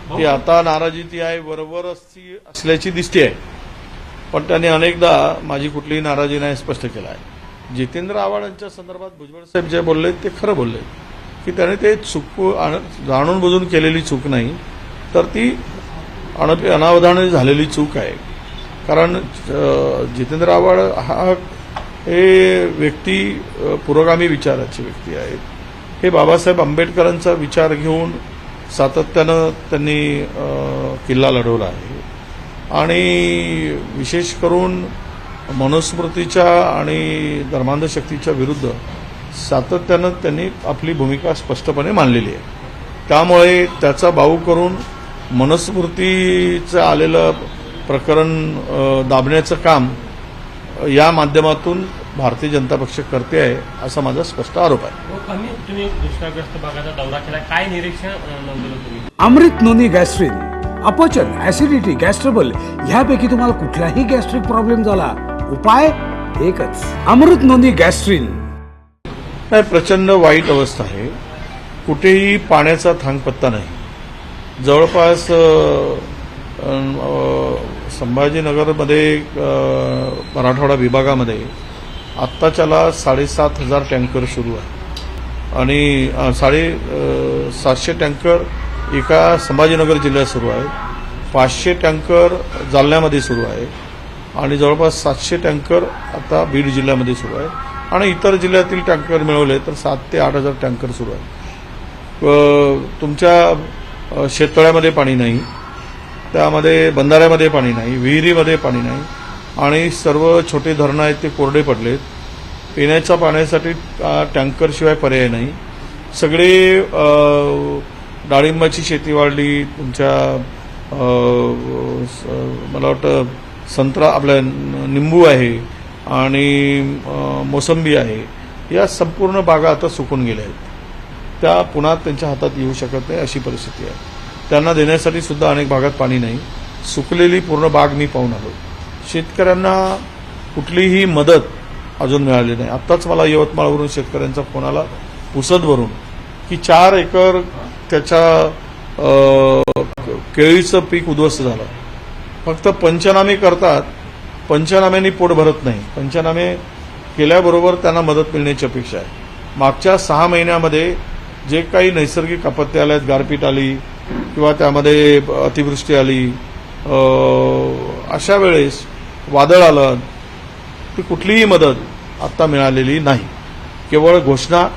ती आता नाराजी ती आहे बरोबर असल्याची दिसते आहे, पण त्यांनी अनेकदा माझी कुठलीही नाराजी नाही स्पष्ट केला आहे. जितेंद्र आव्हाड यांच्या संदर्भात भुजबळ साहेब जे बोलले ते खरं बोलले की त्याने ते चूक जाणून बुजून केलेली चूक नाही, तर ती अनावधानाने झालेली चूक आहे. कारण जितेंद्र आव्हाड हा हे व्यक्ती पुरोगामी विचाराची व्यक्ती आहेत. हे बाबासाहेब आंबेडकरांचा विचार घेऊन सातत्यानं त्यांनी किल्ला लढवला आहे आणि विशेष करून मनुस्मृतीच्या आणि धर्मांध शक्तीच्या विरुद्ध सातत्यानं त्यांनी आपली भूमिका स्पष्टपणे मांडलेली आहे. त्यामुळे त्याचा बाऊ करून मनुस्मृतीचं आलेलं प्रकरण दाबण्याचं काम या माध्यमातून भारतीय जनता पक्ष करते आहे असा माझा स्पष्ट आरोप आहे. तुम्ही दुष्काळग्रस्त भागाचा दौरा केला, काय निरीक्षण नोंदवलं तुम्ही? अमृत नोनी गॅस्ट्रिन, अपचन, ऍसिडिटी, गॅस्ट्रबल ह्यापैकी तुम्हाला कुठलाही गॅस्ट्रिक प्रॉब्लेम झाला, उपाय एकच, अमृत नोनी गॅस्ट्रिन. नाही, प्रचंड वाईट अवस्था आहे. कुठेही पाण्याचा थांगपत्ता नाही. जवळपास संभाजीनगरमध्ये मराठवाडा विभागामध्ये आत्ताच्याला 7,500 टँकर सुरू आहे आणि 750 टँकर एका संभाजीनगर जिल्ह्यात सुरू आहे, 500 टँकर जालन्यामध्ये सुरू आहे आणि जवळपास 700 टँकर आता बीड जिल्ह्यामध्ये सुरू आहे आणि इतर जिल्ह्यातील टँकर मिळवले तर 7,000 ते 8,000 टँकर सुरू आहे. तुमच्या शेततळ्यामध्ये पाणी नाही, त्यामध्ये बंधाऱ्यामध्ये पाणी नाही, विहिरीमध्ये पाणी नाही आणि सर्व छोटे धरणं आहेत ते कोरडे पडलेत. पिण्याच्या पाण्यासाठी टँकरशिवाय पर्याय नाही. सगळे डाळिंबाची शेती वाढली, तुमच्या मला वाटतं संत्रा आपल्या निंबू आहे आणि मोसंबी आहे, या संपूर्ण बागा आता सुकून गेल्या आहेत. त्या पुन्हा त्यांच्या हातात येऊ शकत नाही अशी परिस्थिती आहे. त्यांना देण्यासाठी सुद्धा अनेक भागात पाणी नाही. सुकलेली पूर्ण बाग मी पाहून आलो. शेतकऱ्यांना कुठलीही मदत अजून मिळाली नाही. आत्ताच मला यवतमाळवरून शेतकऱ्यांचा फोन आला पुसदवरून की 4 एकर त्याच्या केळीचं पीक उद्ध्वस्त झालं. फक्त पंचनामे करतात, पंचनाम्यांनी पोट भरत नाही. पंचनामे केल्याबरोबर त्यांना मदत मिळण्याची अपेक्षा आहे. मागच्या 6 महिन्यामध्ये जे काही नैसर्गिक आपत्ती आल्या, गारपीट आली किंवा त्यामध्ये अतिवृष्टी आली, अशा वेळेस वादळ आलं, ती कुठलीही मदत आता मिळालेली नाही. केवळ घोषणा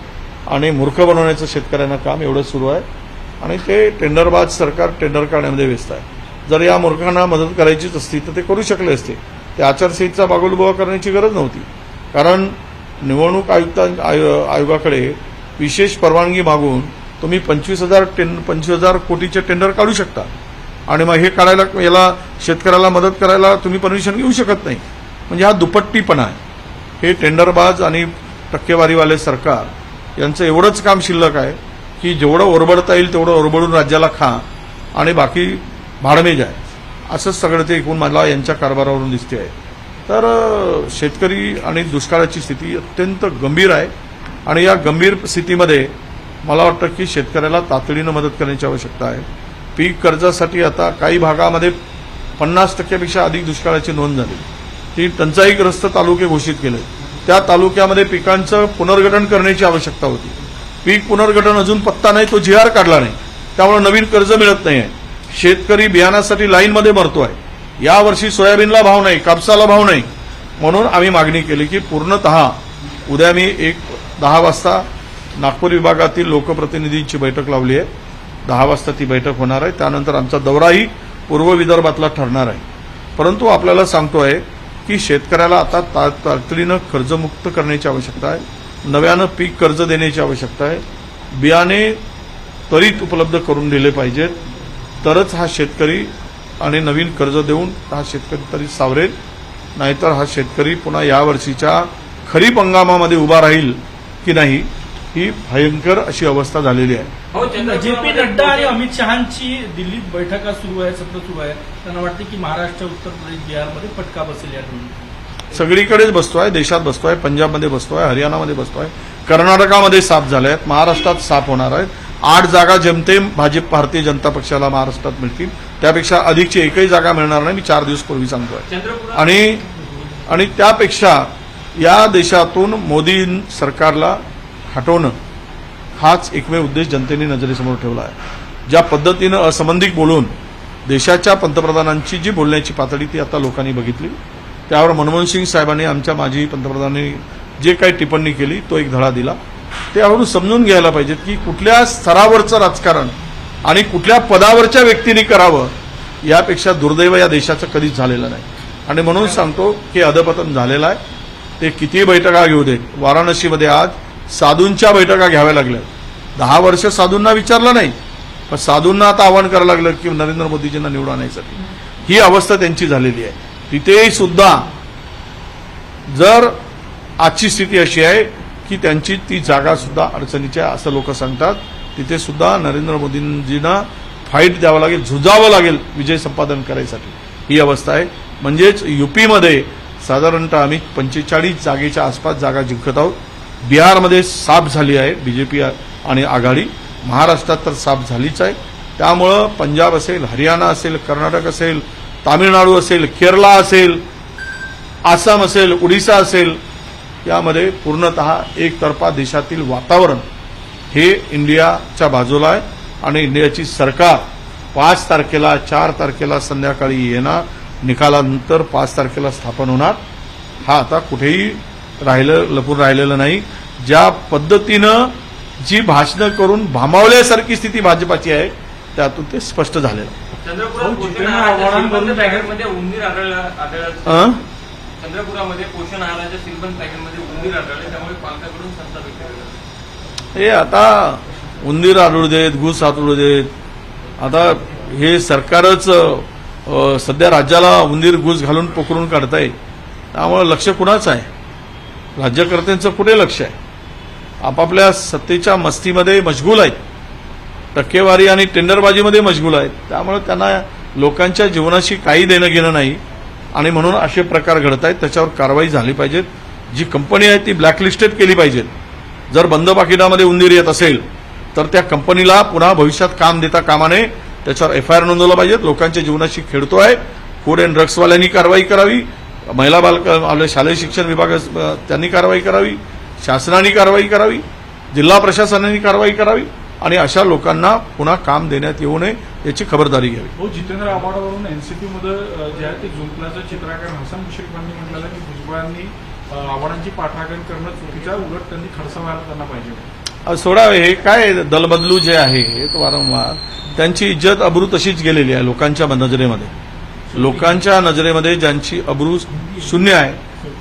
आणि मूर्ख बनवण्याचं शेतकऱ्यांना काम एवढं सुरू आहे आणि ते टेंडरबाज सरकार टेंडर काढण्यामध्ये व्यस्त आहे. जर या मूर्खांना मदत करायचीच असती तर ते करू शकले असते. ते आचारसंहितेचा बागोलबुवा करण्याची गरज नव्हती. कारण निवडणूक आयोगाकडे विशेष परवानगी मागून तुम्ही 25,000 कोटीचे टेंडर काढू शकता आणि मग हे काढायला, याला शेतकऱ्याला मदत करायला तुम्ही परमिशन घेऊ शकत नाही. म्हणजे हा दुपट्टीपणा आहे. हे टेंडरबाज आणि टक्केवारीवाले सरकार यांचं एवढंच काम शिल्लक आहे की जेवढं ओरबडता येईल तेवढं ओरबडून राज्याला खा आणि बाकी भाडमे जाय, असंच सगळं ते एकूण मला यांच्या कारभारावरून दिसते आहे. तर शेतकरी आणि दुष्काळाची स्थिती अत्यंत गंभीर आहे आणि या गंभीर स्थितीमध्ये मला वाटतं की शेतकऱ्याला तातडीनं मदत करण्याची आवश्यकता आहे. पीक कर्जासाठी आता काही भागामध्ये 50% अधिक दुष्काळाची नोंद झाली. ती टंचाईग्रस्त तालुके घोषित केले. त्या तालुक्यामध्ये पिकांचं पुनर्गठन करण्याची आवश्यकता होती. पीक पुनर्गठन अजून पत्ता नाही, तो GR काढला नाही, त्यामुळे नवीन कर्ज मिळत नाही आहे. शेतकरी बियाण्यासाठी लाईनमध्ये मरतोय. यावर्षी सोयाबीनला भाव नाही, कापसाला भाव नाही, म्हणून आम्ही मागणी केली की पूर्णतः उद्या मी 10 वाजता नागपूर विभागातील लोकप्रतिनिधींची बैठक लावली आहे. 10 वाजता ती बैठक होणार आहे. त्यानंतर आमचा दौराही पूर्व विदर्भातला ठरणार आहे. परंतु आपल्याला सांगतोय की शेतकऱ्याला आता तातडीनं कर्जमुक्त करण्याची आवश्यकता आहे. नव्यानं पीक कर्ज देण्याची आवश्यकता आहे. बियाणे त्वरित उपलब्ध करून दिले पाहिजेत, तरच हा शेतकरी आणि नवीन कर्ज देऊन हा शेतकरी तरी सावरेल. नाहीतर हा शेतकरी पुन्हा यावर्षीच्या खरीप हंगामामध्ये उभा राहील की नाही, ही भयंकर अशी अवस्था झालेली आहे. JP नड्डा आणि अमित शहांची दिल्लीत बैठका सुरू आहे, सत्र सुरू आहे. त्यांना वाटते की महाराष्ट्र, उत्तर प्रदेश, बिहारमध्ये फटका बसेल. या सगळीकडेच बसतोय, देशात बसतोय, पंजाबमध्ये बसतोय, हरियाणामध्ये बसतोय, कर्नाटकामध्ये साफ झाले आहेत, महाराष्ट्रात साफ होणार आहेत. 8 जागा जेमतेम भाजप भारतीय जनता पक्षाला महाराष्ट्रात मिळतील, त्यापेक्षा अधिकची एकही जागा मिळणार नाही, मी 4 दिवस पूर्वी सांगतोय. आणि त्यापेक्षा या देशातून मोदी सरकारला हटवणं हाच एकमेव उद्देश जनतेने नजरेसमोर ठेवला आहे. ज्या पद्धतीनं असंबंधित बोलून देशाच्या पंतप्रधानांची जी बोलण्याची पातळी ती आता लोकांनी बघितली, त्यावर मनमोहन सिंग साहेबांनी, आमच्या माजी पंतप्रधानांनी जे काही टिप्पणी केली तो एक धडा दिला. त्यावरून समजून घ्यायला पाहिजेत की कुठल्या स्तरावरचं राजकारण आणि कुठल्या पदावरच्या व्यक्तींनी करावं यापेक्षा दुर्दैव या देशाचं कधीच झालेलं नाही. आणि म्हणून सांगतो की अधपतन झालेलं आहे. ते किती बैठका घेऊ देत. वाराणसीमध्ये आज साधूंच्या बैठका घ्याव्या लागल्या. 10 वर्ष साधूंना विचारलं नाही, पण साधूंना आता आवाहन करायला लागलं की नरेंद्र मोदीजींना निवडून आणण्यासाठी. ही अवस्था त्यांची झालेली आहे. तिथेही सुद्धा जर आजची स्थिती अशी आहे की त्यांची ती जागा सुद्धा अडचणीची आहे असं लोक सांगतात, तिथे सुद्धा नरेंद्र मोदींजींना फाईट द्यावं लागेल, झुजावं लागेल विजय संपादन करायसाठी. ही अवस्था आहे. म्हणजेच युपीमध्ये साधारणतः आम्ही 45 जागेच्या आसपास जागा जिंकत आहोत. बिहारमध्ये साफ झाली आहे बीजेपी आणि आघाडी, महाराष्ट्रात तर साफ झालीच आहे. त्यामुळं पंजाब असेल, हरियाणा असेल, कर्नाटक असेल, तामिळनाडू असेल, केरळ असेल, आसाम असेल, ओडिशा असेल, यामध्ये पूर्णतः एकतर्फा देशातील वातावरण हे इंडियाच्या बाजूला आहे. आणि इंडियाची सरकार 5 तारखेला 4 तारखेला संध्याकाळी येणार, निकालानंतर 5 तारखेला स्थापन होणार. हा आता कुठेही लपून राहिलेलं नाही. ज्या पद्धतीनं जी भाषणं करून भामावल्यासारखी स्थिती भाजपाची आहे त्यातून ते स्पष्ट झालेलं आहे. चंद्रपुरामध्ये पोषण आहाराच्या सीलबंद पॅकेटमध्ये उंदीर आढळले, त्यामुळे पालकांकडून संताप व्यक्त केला. हे आता उंदीर आढळू देत, घुस आढळू देत, आता हे सरकारच सध्या राज्याला उंदीर घुस घालून पोखरून काढताय. त्यामुळे लक्ष कुणाचं आहे? राज्यकर्त्यांचं कुठे लक्ष आहे? आपापल्या सत्तेच्या मस्तीमध्ये मशगूल आहेत, टक्केवारी आणि टेंडरबाजीमध्ये मशगूल आहेत. त्यामुळे त्यांना लोकांच्या जीवनाशी काही देणं घेणं नाही. आणि म्हणून असे प्रकार घडत आहेत, त्याच्यावर कारवाई झाली पाहिजे. जी कंपनी आहे ती ब्लॅकलिस्टेड केली पाहिजे. जर बंद पाकिटामध्ये उंदीर येत असेल तर त्या कंपनीला पुन्हा भविष्यात काम देता कामा नये, त्याच्यावर FIR नोंदवला पाहिजे. लोकांच्या जीवनाशी खेळतो आहे. फूड अँड ड्रग्सवाल्यांनी कारवाई करावी, महिला आपल्या शालेय शिक्षण विभाग त्यांनी कारवाई करावी, शासनाने कारवाई करावी, जिल्हा प्रशासनाने कारवाई करावी आणि अशा लोकांना पुन्हा काम देण्यात येऊ नये याची खबरदारी घ्यावी. हो, जितेंद्र आव्हाडावरून एनसीपीमध्ये जे आहे ते जुंपल्याचं चित्रकार हसन मुश्रीफांनी म्हटलेलं की भुजबळांनी आव्हाडांची पाठराखण करणं चुकीचं आहे, उलट त्यांनी खर्च व्हायला त्यांना पाहिजे. सोडा, हे काय दलबदलू जे आहे वारंवार त्यांची इज्जत अब्रू तशीच गेलेली आहे लोकांच्या नजरेमध्ये. लोकांच्या नजरेमध्ये ज्यांची अब्रू शून्य आहे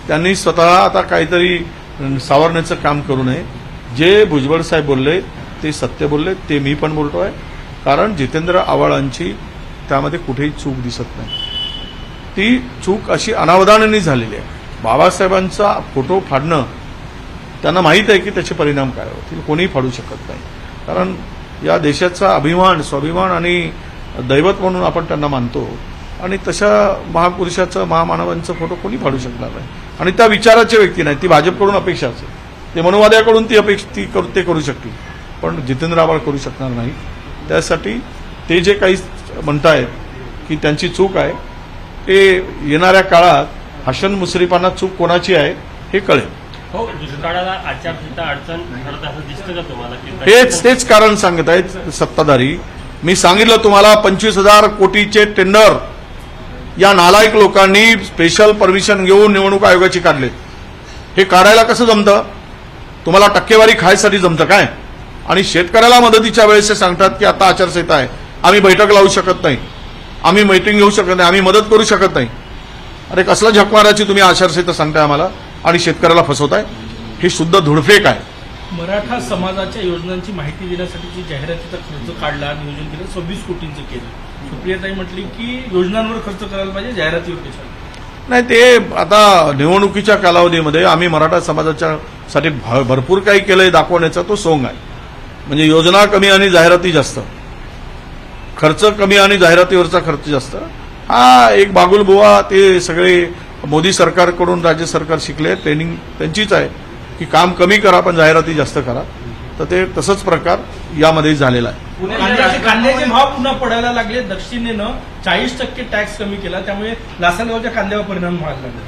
त्यांनी स्वतः आता काहीतरी सावरण्याचं काम करू नये. जे भुजबळ साहेब बोलले ते सत्य बोलले, ते मी पण बोलतोय. कारण जितेंद्र आव्हाडांची त्यामध्ये कुठेही चूक दिसत नाही. ती चूक अशी अनावधानाने झालेली आहे. बाबासाहेबांचा फोटो फाडणं त्यांना माहीत आहे की त्याचे परिणाम काय होतील, कोणीही फाडू शकत नाही. कारण या देशाचा अभिमान, स्वाभिमान आणि दैवत म्हणून आपण त्यांना मानतो. आणि तशा महापुरुषाचं, महामानवांचा फोटो कोणी फाडू शकणार नाही. आणि त्या विचाराचे व्यक्ती नाही, ती भाजपकडून अपेक्षा असेल, ते मनोवाद्याकडून ते करू शकतील, पण जितेंद्र आव्हाड करू शकणार नाही. त्यासाठी ते जे काही म्हणतायत की त्यांची चूक आहे, ते येणाऱ्या काळात हसन मुश्रीफांना चूक कोणाची आहे हे कळेल. हो, दुष्काळाला आचारसंहिता अडचण ठरत असं दिसतं का तुम्हाला? तेच कारण सांगत आहेत सत्ताधारी. मी सांगितलं तुम्हाला 25,000 कोटीचे टेंडर या नालायक लोकांनी स्पेशल परमिशन घेऊन निवडणूक आयोगाची काढले. हे काढायला कसं जमतं? तुम्हाला टक्केवारी खायसाठी जमतं काय? आणि शेतकऱ्याला मदतीच्या वेळेस ते सांगतात की आता आचारसंहिता आहे, आम्ही बैठक लावू शकत नाही, आम्ही मीटिंग घेऊ शकत नाही, आम्ही मदत करू शकत नाही. अरे कसला झकमाराची तुम्ही आचारसंहिता सांगताय आम्हाला आणि शेतकऱ्याला फसवताय? हे शुद्ध धुडफेक आहे. मराठा समाजाच्या योजनांची माहिती देण्यासाठी जी जाहिरातीचा खर्च काढला, नियोजन केलं, 26 कोटींचं केलं. सुप्रियाताई म्हटली की योजनांवर खर्च करायला पाहिजे, जाहिरातीवर कशाला. नाही, ते आता निवडणुकीच्या कालावधीमध्ये आम्ही मराठा समाजाच्या साठी भरपूर काही केलंय दाखवण्याचा तो सोंग आहे. म्हणजे योजना कमी आणि जाहिराती जास्त, खर्च कमी आणि जाहिरातीवरचा खर्च जास्त. हा एक बागुलबुवा, ते सगळे मोदी सरकारकडून राज्य सरकार शिकले, ट्रेनिंग त्यांचीच आहे की काम कमी करा पण जाहिराती जास्त करा. तर ते तसंच प्रकार यामध्ये झालेला आहे. कांद्याचे भाव पुन्हा पडायला लागले. दक्षिणेनं 40% टॅक्स कमी केला, त्यामुळे लासलगावच्या कांद्यावर परिणाम व्हायला लागला.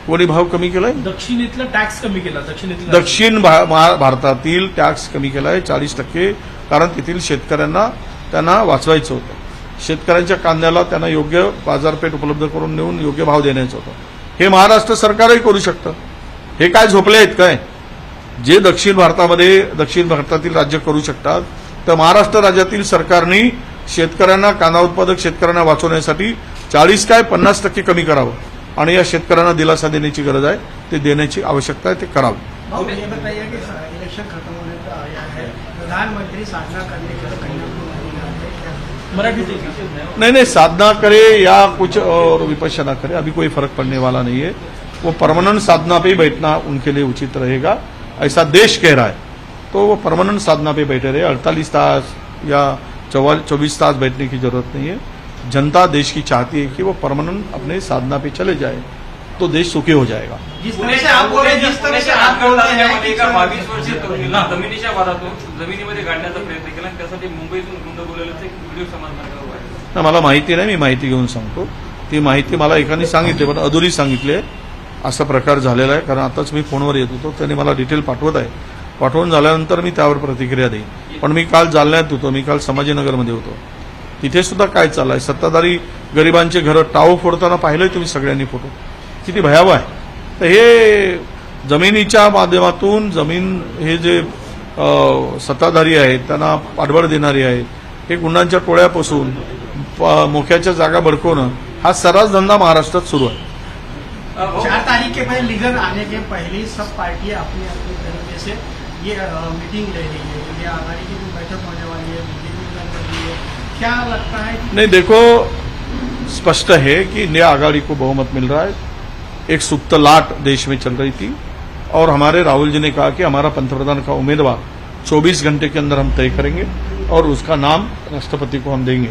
कोणी भाव कमी केलाय? दक्षिणेतला टॅक्स कमी केला. दक्षिण भारतातील टॅक्स कमी केलाय 40%, कारण तेथील शेतकऱ्यांना त्यांना वाचवायचं होतं. शेतकऱ्यांच्या कांद्याला त्यांना योग्य बाजारपेठ उपलब्ध करून देऊन योग्य भाव देण्याचं होतं. हे महाराष्ट्र सरकारही करू शकतं. हे काय झोपले आहेत काय? जे दक्षिण भारतातील राज्य करू शकतात, तर महाराष्ट्र राज्यातील सरकारने शेतकऱ्यांना, कांदा उत्पादक शेतकऱ्यांना वाचवण्यासाठी 40 काय 50% कमी करावं आणि या शेतकऱ्यांना दिलासा देण्याची गरज आहे. ते देण्याची आवश्यकता आहे, ते करावं. ये बताइए कि इलेक्शन खत्म होने पर आया है, प्रधानमंत्री साधना करने के लिए कहीं ना कहीं मराठी नहीं, साधना करे या कुछ और विपश्यना करे, अभी कोई फर्क पड़ने वाला नहीं है. वो परमानेंट साधना पे बैठना उनके लिए उचित रहेगा, ऐसा देश कह रहा है. तो वो परमानेंट साधना पे बैठे रहे. 48 तास या 24 तास बैठने की जरूरत नहीं है. जनता देश की चाहती है कि वो परमानेंट अपने साधना पे चले जाए, तो देश सुखी हो जाएगा. जिस तरह से आप बोल रहे हैं, जिस तरह से आप बोल रहे हैं कि 22 वर्षीय तरुणीला जमिनीच्या वादातून जमिनीमध्ये गाडण्याचा प्रयत्न केला आणि त्यासाठी मुंबईतून गुंड बोलवल्याचं एक व्हिडिओ समाज मार्गावर व्हायरल. मला माहिती नाही, मी माहिती घेऊन सांगतो. ती माहिती मला एकाने सांगितली, पण अधुरी सांगितली आहे. असा प्रकार झालेला आहे, कारण आताच मी फोनवर येत होतो, त्यांनी मला डिटेल पाठवत आहे. पाठवून झाल्यानंतर मी त्यावर प्रतिक्रिया देईन. पण मी काल जालन्यात होतो, मी काल संभाजीनगरमध्ये होतो. तिथे सुद्धा काय चाललंय, सत्ताधारी गरिबांचे घरं टाळू फोडताना पाहिलंय तुम्ही सगळ्यांनी फोटो, किती भयावह आहे. तर हे जमिनीच्या माध्यमातून हे जे सत्ताधारी आहेत त्यांना पाठबळ देणारी आहेत, हे गुंडांच्या टोळ्यापासून मोक्याच्या जागा भडकवणं हा सर्रास धंदा महाराष्ट्रात सुरू आहे. 4 तारीख के पहले लीडर आने के पहले ही सब पार्टियां अपनी अपनी तरीके से ये मीटिंग ले रही है. इंडिया आघाड़ी की भी बैठक होने वाली है, मीटिंग भी लग रही है. क्या लगता है कि नहीं, देखो स्पष्ट है कि इंडिया आघाड़ी को बहुमत मिल रहा है. एक सुप्त लाट देश में चल रही थी और हमारे राहुल जी ने कहा कि हमारा पंतप्रधान का उम्मीदवार 24 घंटे के अंदर हम तय करेंगे और उसका नाम राष्ट्रपति को हम देंगे.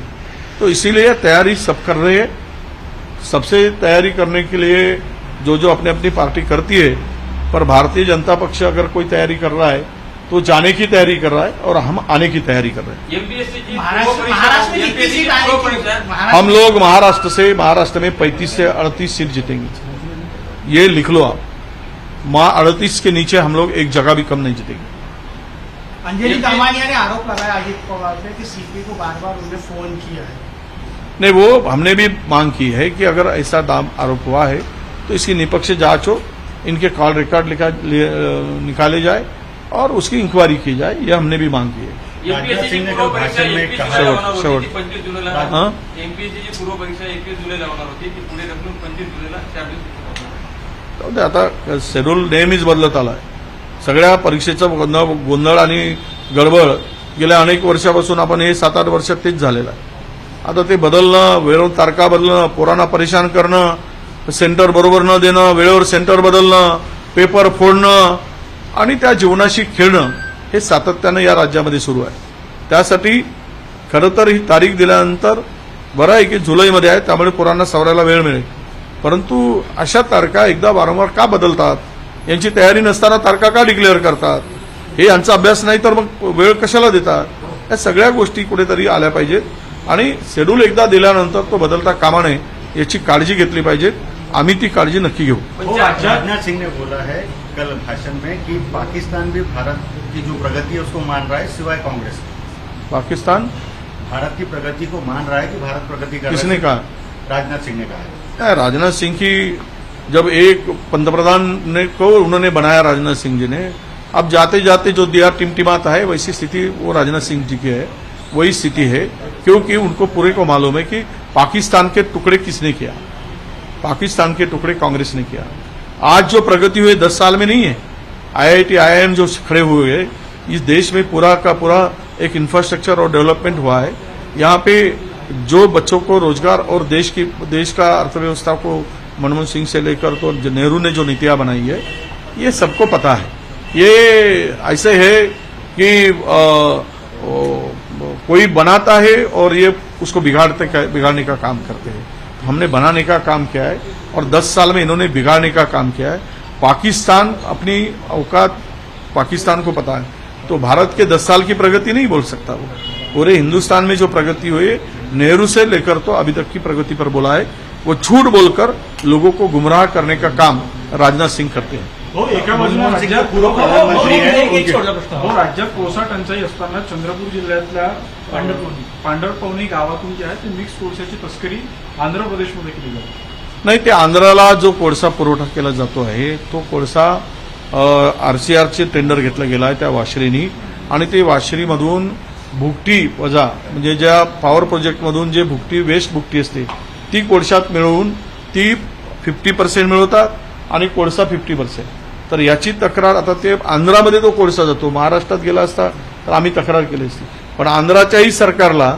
तो इसीलिए तैयारी सब कर रहे हैं. सबसे तैयारी करने के लिए जो अपनी अपनी पार्टी करती है, पर भारतीय जनता पक्ष अगर कोई तैयारी कर रहा है तो जाने की तैयारी कर रहा है और हम आने की तैयारी कर रहे हैं. एमपीएससी महाराष्ट्र में कितनी सीट आएगी? हम लोग महाराष्ट्र में 35 से 38 सीट जीतेंगे. ये लिख लो आप. 38 के नीचे हम लोग एक जगह भी कम नहीं जीतेंगे. अंजलि दमानिया ने आरोप लगाया अजित पवार पे कि सीपी को बार बार उन्हें फोन किया है. नहीं, वो हमने भी मांग की है कि अगर ऐसा आरोप हुआ है तो इसकी निष्पक्ष जांच हो, इनके कॉल रिकॉर्ड निकाले जाए और उसकी इंक्वायरी की जाए. ये हमने भी मांग की है. एमपीएससी पूर्व परीक्षा 21 जुलैला होणार होती, ती 25 जुलैला. हां, एमपीएससीची पूर्व परीक्षा 21 जुलैला होणार होती, ती पुढे ढकलून 25 जुलैला जाऊ दे. आता शेड्यूल नेहमीच बदलत आलाय. सगळ्या परीक्षेचं गोंधळ आणि गडबड गेल्या अनेक वर्षापासून आपण हे 7-8 वर्षात तेच झालेलं आहे. आता ते बदलणं, वेळेवर तारखा बदलणं, पोरांना परेशान करणं, सेंटर बरोबर न देणं, वेळेवर सेंटर बदलणं, पेपर फोडणं आणि त्या जीवनाशी खेळणं, हे सातत्यानं या राज्यामध्ये सुरू आहे. त्यासाठी खरं तर ही तारीख दिल्यानंतर बरं आहे की जुलैमध्ये आहे, त्यामुळे पोरांना सवरायला वेळ मिळेल. परंतु अशा तारखा एकदा वारंवार का बदलतात? यांची तयारी नसताना तारखा का डिक्लेअर करतात? हे यांचा अभ्यास नाही तर मग वेळ कशाला देतात? या सगळ्या गोष्टी कुठेतरी आल्या पाहिजेत आणि शेड्यूल एकदा दिल्यानंतर तो बदलता कामा नये याची काळजी घेतली पाहिजे. आम्ही ती काळजी नक्की घेऊ. राजनाथ सिंह ने बोला है कल भाषण में कि पाकिस्तान भी भारत की जो प्रगति है उसको मान रहा है, सिवाय कांग्रेस. पाकिस्तान भारत की प्रगति को मान रहा है कि भारत प्रगति कर रहा है. किसने कहा? राजनाथ सिंह ने कहा है. राजनाथ सिंह की जब एक पंतप्रधान को उन्होंने बनाया राजनाथ सिंह जी ने, अब जाते जाते जो दिया टिमटिमाता है, वैसी स्थिति वो राजनाथ सिंह जी की है, वही स्थिति है. क्योंकि उनको पूरे को मालूम है कि पाकिस्तान के टुकड़े किसने किया. पाकिस्तान के टुकड़े कांग्रेस ने किया. आज जो प्रगति हुई 10 साल में नहीं है. IIT IIM जो खड़े हुए हैं, इस देश में पूरा का पूरा एक इंफ्रास्ट्रक्चर और डेवलपमेंट हुआ है. यहाँ पे जो बच्चों को रोजगार और देश का अर्थव्यवस्था को मनमोहन सिंह से लेकर तो नेहरू ने जो नीतियां बनाई है, ये सबको पता है. ये ऐसे है कि कोई बनाता है और ये उसको बिगाड़ने का काम करते हैं. हमने बनाने का काम किया है और 10 साल में इन्होंने बिगाड़ने का काम किया है. पाकिस्तान अपनी औकात पाकिस्तान को पता है. तो भारत के 10 साल की प्रगति नहीं बोल सकता वो। पूरे हिंदुस्तान में जो प्रगति हुई है, नेहरू से लेकर तो अभी तक की प्रगति पर बोला है। वो झूठ बोलकर लोगों को गुमराह करने का काम राजनाथ सिंह करते हैं। हो एका बाजूला मनमोहन सिंह राज्यात पूर्व प्रधानमंत्री आहे. एक छोटा प्रश्न. हो राज्यात कोळसा टंचाई असताना चंद्रपूर जिल्ह्यातल्या पांढरपवनी गावातून जे आहे ते मिक्स कोळशाची तस्करी आंध्र प्रदेशमध्ये केली जाते. नाही, ते आंध्राला जो कोळसा पुरवठा केला जातो आहे तो कोळसा आरसीआरचे टेंडर घेतलं गेलं आहे त्या वाशरीनी, आणि ते वाशरीमधून भुकटी वजा म्हणजे ज्या पॉवर प्रोजेक्टमधून जे भुकटी वेस्ट भुकटी असते ती कोळशात मिळवून ती 50% मिळवतात आणि कोळसा 50%. तर याची तक्रार आता ते आंध्रामध्ये तो कोळसा जातो, महाराष्ट्रात गेला असता तर आम्ही तक्रार केली असती, पण आंध्राच्याही सरकारला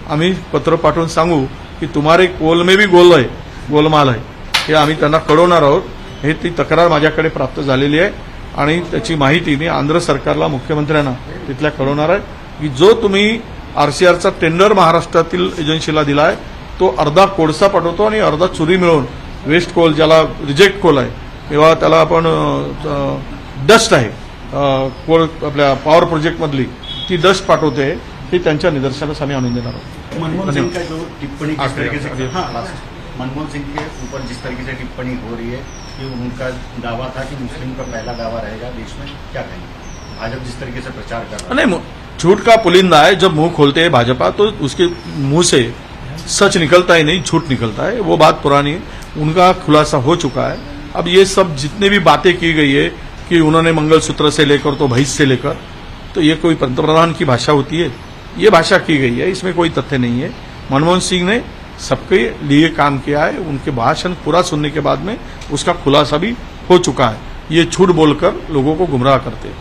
आम्ही पत्र पाठवून सांगू की तुम्हारे कोल में भी गोलमाल आहे, हे आम्ही त्यांना कळवणार आहोत. हे ती तक्रार माझ्याकडे प्राप्त झालेली आहे आणि त्याची माहिती मी आंध्र सरकारला, मुख्यमंत्र्यांना तिथल्या कळवणार आहे की जो तुम्ही आरसीआरचा टेंडर महाराष्ट्रातील एजन्सीला दिला आहे तो अर्धा कोळसा पाठवतो आणि अर्धा चुरी मिळवून वेस्ट कोल, ज्याला रिजेक्ट कोल आहे किंवा त्याला आपण डस्ट आहे कोल आपल्या पॉवर प्रोजेक्टमधली ती डस्ट पाठवते, ती त्यांच्या निदर्शनास आम्ही आणून देणार आहोत. मनमोहन सिंह का जो टिप्पणी जिस तरीके से आखिरी- हाँ मनमोहन सिंह के ऊपर जिस तरीके से टिप्पणी हो रही है कि उनका दावा था कि मुस्लिम का पहला दावा रहेगा देश में, क्या कहेंगे? भाजपा जिस तरीके से प्रचार कर रहा है, नहीं, झूठ का पुलिंदा है. जब मुंह खोलते हैं भाजपा तो उसके मुंह से सच निकलता ही नहीं, झूठ निकलता है. वो बात पुरानी है, उनका खुलासा हो चुका है. अब ये सब जितने भी बातें की गई है कि उन्होंने मंगलसूत्र से लेकर तो भैंस से लेकर, तो ये कोई पंतप्रधान की भाषा होती है? ये भाषा की गई है, इसमें कोई तथ्य नहीं है. मनमोहन सिंह ने सबके लिए काम किया है. उनके भाषण पूरा सुनने के बाद में उसका खुलासा भी हो चुका है. ये झूठ बोलकर लोगों को गुमराह करते हैं.